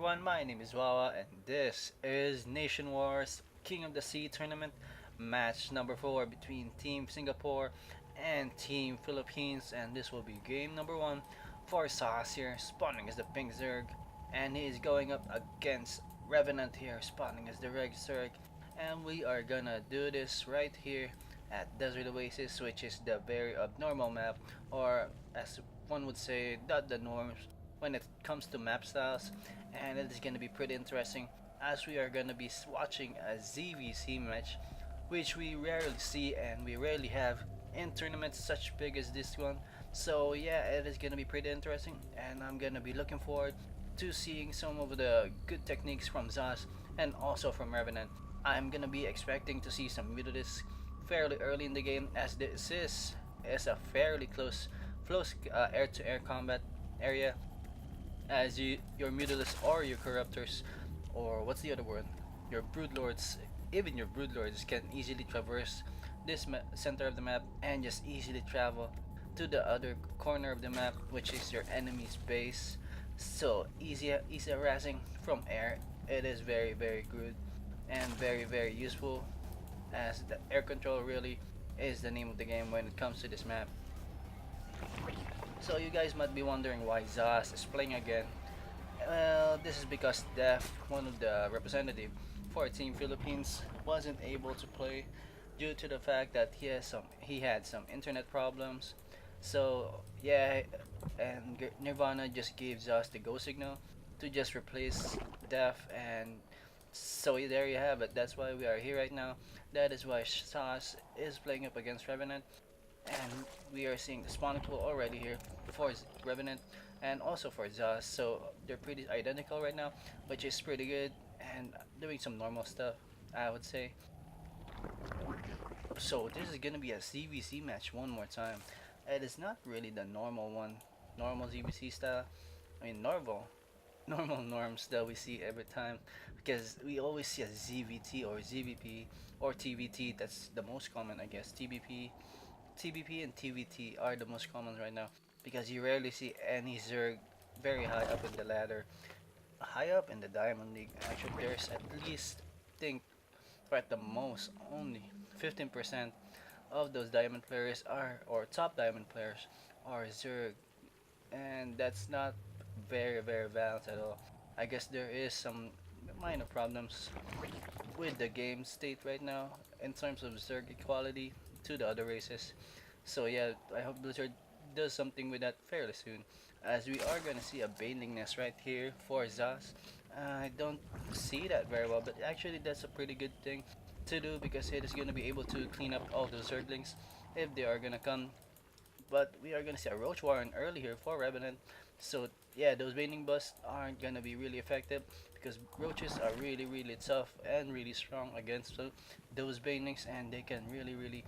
everyone, my name is Wawa and this is Nation Wars King of the Sea tournament match number 4 between Team Singapore and Team Philippines, and this will be game number 1 for Zhasz here spawning as the Pink Zerg, and he is going up against Revenant here spawning as the Red Zerg, and we are gonna do this right here at Desert Oasis, which is the very abnormal map, or as one would say, not the norms when it comes to map styles, and it is going to be pretty interesting as we are going to be watching a ZVC match, which we rarely see and we rarely have in tournaments such big as this one. So yeah, it is going to be pretty interesting, and I'm going to be looking forward to seeing some of the good techniques from Zhasz and also from Revenant. I'm going to be expecting to see some Mutalisks fairly early in the game, as this is a fairly close air-to-air combat area, as your Mutalisks or your Corruptors, or what's the other word, your Broodlords, even your Broodlords can easily traverse this center of the map and just easily travel to the other corner of the map, which is your enemy's base. So easy harassing from air. It is very good and very useful, as the air control really is the name of the game when it comes to this map. So you guys might be wondering why Zhasz is playing again. Well, this is because Def, one of the representative for Team Philippines, wasn't able to play due to the fact that he had some internet problems. So yeah, and Nirvana just gave Zhasz the go signal to just replace Def, and so there you have it. That's why we are here right now. That is why Zhasz is playing up against Revenant, and we are seeing the spawning pool already here for Revenant and also for Zhasz. So they're pretty identical right now, which is pretty good, and doing some normal stuff, I would say. So this is gonna be a CVC match one more time. It is not really the normal one, normal ZVC style. I mean normal norms that we see every time, because we always see a ZVT or ZVP or TVT. That's the most common, I guess. TBP and TVT are the most common right now, because you rarely see any Zerg very high up in the ladder, high up in the Diamond League. Actually, there's at least, think, or at the most, only 15% of those Diamond players are, or top Diamond players, are Zerg, and that's not very balanced at all. I guess there is some minor problems with the game state right now in terms of Zerg equality to the other races. So yeah, I hope Blizzard does something with that fairly soon, as we are gonna see a Baneling nest right here for Zhasz. I don't see that very well, but actually that's a pretty good thing to do, because it is gonna be able to clean up all those Zerglings if they are gonna come. But we are gonna see a Roach Warren early here for Revenant. So yeah, those Baneling busts aren't gonna be really effective, because Roaches are really tough and really strong against those Banelings, and they can really,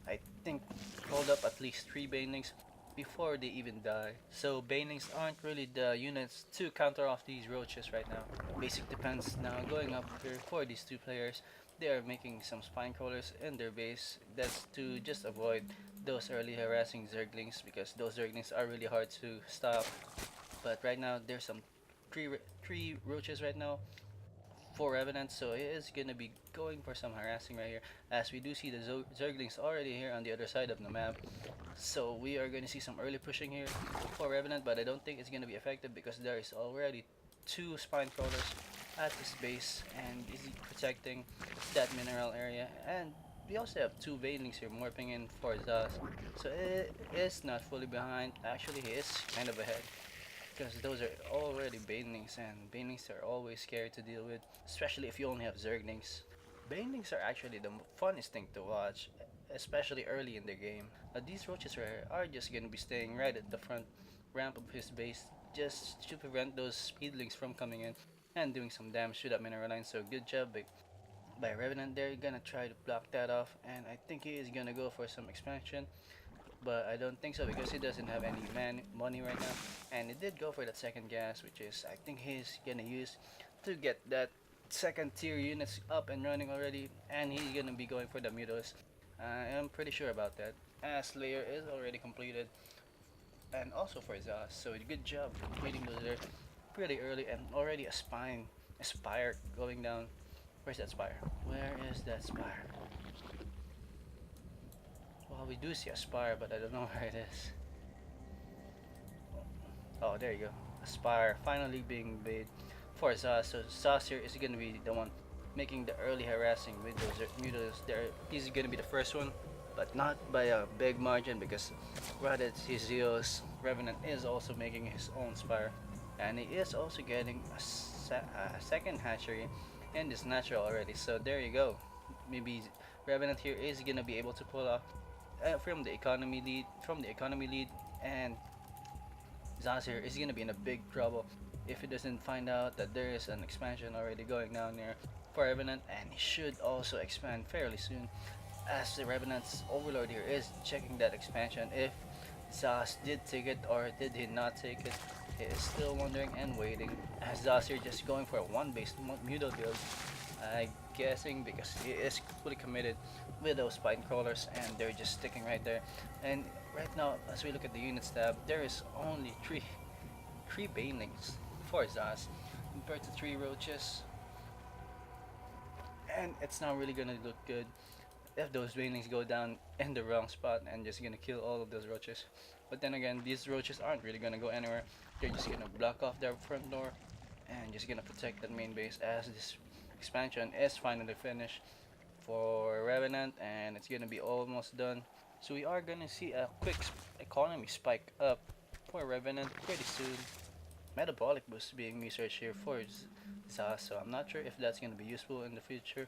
I think, hold up at least 3 Banelings before they even die. So Banelings aren't really the units to counter off these Roaches right now. Basic defense now going up here for these two players. They are making some spine crawlers in their base. That's to just avoid those early harassing Zerglings, because those Zerglings are really hard to stop. But right now there's some three Roaches right now for Revenant, so it is gonna be going for some harassing right here, as we do see the Zerglings already here on the other side of the map. So we are gonna see some early pushing here for Revenant, but I don't think it's gonna be effective, because there is already 2 spine crawlers at his base and is protecting that mineral area, and we also have 2 Banelings here morphing in for Zhasz. So it is not fully behind. Actually, he is kind of ahead, because those are already Banelings, and Banelings are always scary to deal with, especially if you only have Zerglings. Banelings are actually the funnest thing to watch, especially early in the game. These Roaches are just gonna be staying right at the front ramp of his base, just to prevent those Speedlings from coming in and doing some damage to that mineral line. So good job by Revenant. They're gonna try to block that off, and I think he is gonna go for some expansion, but I don't think so, because he doesn't have any money right now. And he did go for that second gas, which is, I think, he's gonna use to get that second tier units up and running already, and he's gonna be going for the Mutos. I'm pretty sure about that, as layer is already completed, and also for Zhasz. So good job completing those there. pretty early, and already a spire going down. Where's that spire? Where is that spire? Well, we do see a spire, but I don't know where it is. Oh, there you go. Aspire finally being made for Zhasz. So Zhasz here is going to be the one making the early harassing with those mutants. There, he's going to be the first one, but not by a big margin because rather his Zeus Revenant is also making his own Spire, and he is also getting a second hatchery in this natural already. So there you go. Maybe Revenant here is going to be able to pull off from the economy lead, and Zazir is gonna be in a big trouble if he doesn't find out that there is an expansion already going down there for Revenant, and he should also expand fairly soon, as the Revenant's overlord here is checking that expansion if Zaz did take it or did he not take it. He is still wondering and waiting, as Zazir just going for a one-based Mudo build. I guessing because he is fully committed with those spine crawlers, and they're just sticking right there. And right now, as we look at the units tab, there is only three banelings for Zaz compared to three roaches, and it's not really gonna look good if those banelings go down in the wrong spot and just gonna kill all of those roaches. But then again, these roaches aren't really gonna go anywhere. They're just gonna block off their front door and just gonna protect that main base as this expansion is finally finished for Revenant, and it's gonna be almost done. So we are gonna see a quick economy spike up for Revenant pretty soon. Metabolic boost being researched here for Zaz, so I'm not sure if that's gonna be useful in the future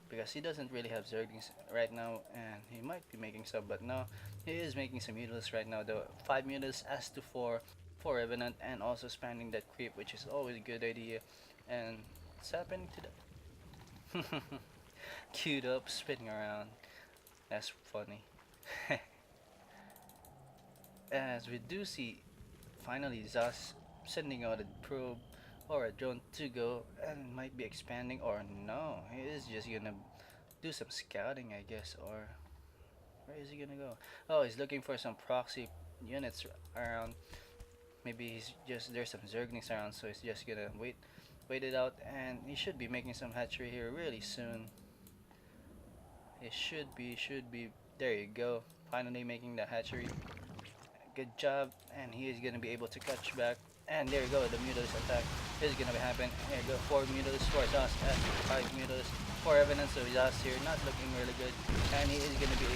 because he doesn't really have Zerglings right now, and he might be making some, but no, he is making some mutals right now though. 5 mutals as to 4 for Revenant, and also expanding that creep, which is always a good idea. And what's happening to the queued up spinning around? That's funny. As we do see finally Zas sending out a probe or a drone to go and might be expanding, or no, he is just gonna do some scouting, I guess. Or where is he gonna go? Oh, he's looking for some proxy units around. Maybe he's just there's some Zerglings around, so he's just gonna wait it out, and he should be making some hatchery here really soon. It should be there you go, finally making the hatchery. Good job, and he is gonna be able to catch back. And there you go, the Mutalisk attack is gonna happen. Here you go, 4 Mutalisk for Zas and 5 Mutalisk for Revenant. So Zas here not looking really good, and he is gonna be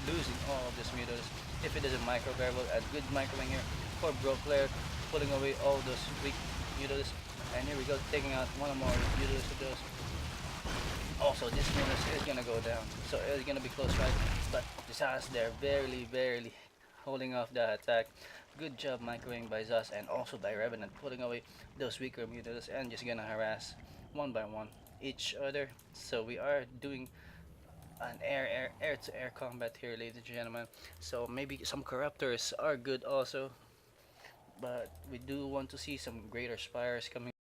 losing all of this Mutalisk if it is a micro variable. A good microwing here for Bro player, pulling away all those weak Mutalisk. And here we go, taking out one more Mutalisk of those. Also, this Mutalisk is gonna go down, so it's gonna be close right, but Zas there barely holding off the attack. Good job microwing by Zas and also by Revenant, putting away those weaker mutants and just gonna harass one by one each other. So we are doing an air to air combat here, ladies and gentlemen. So maybe some corruptors are good also, but we do want to see some greater spires coming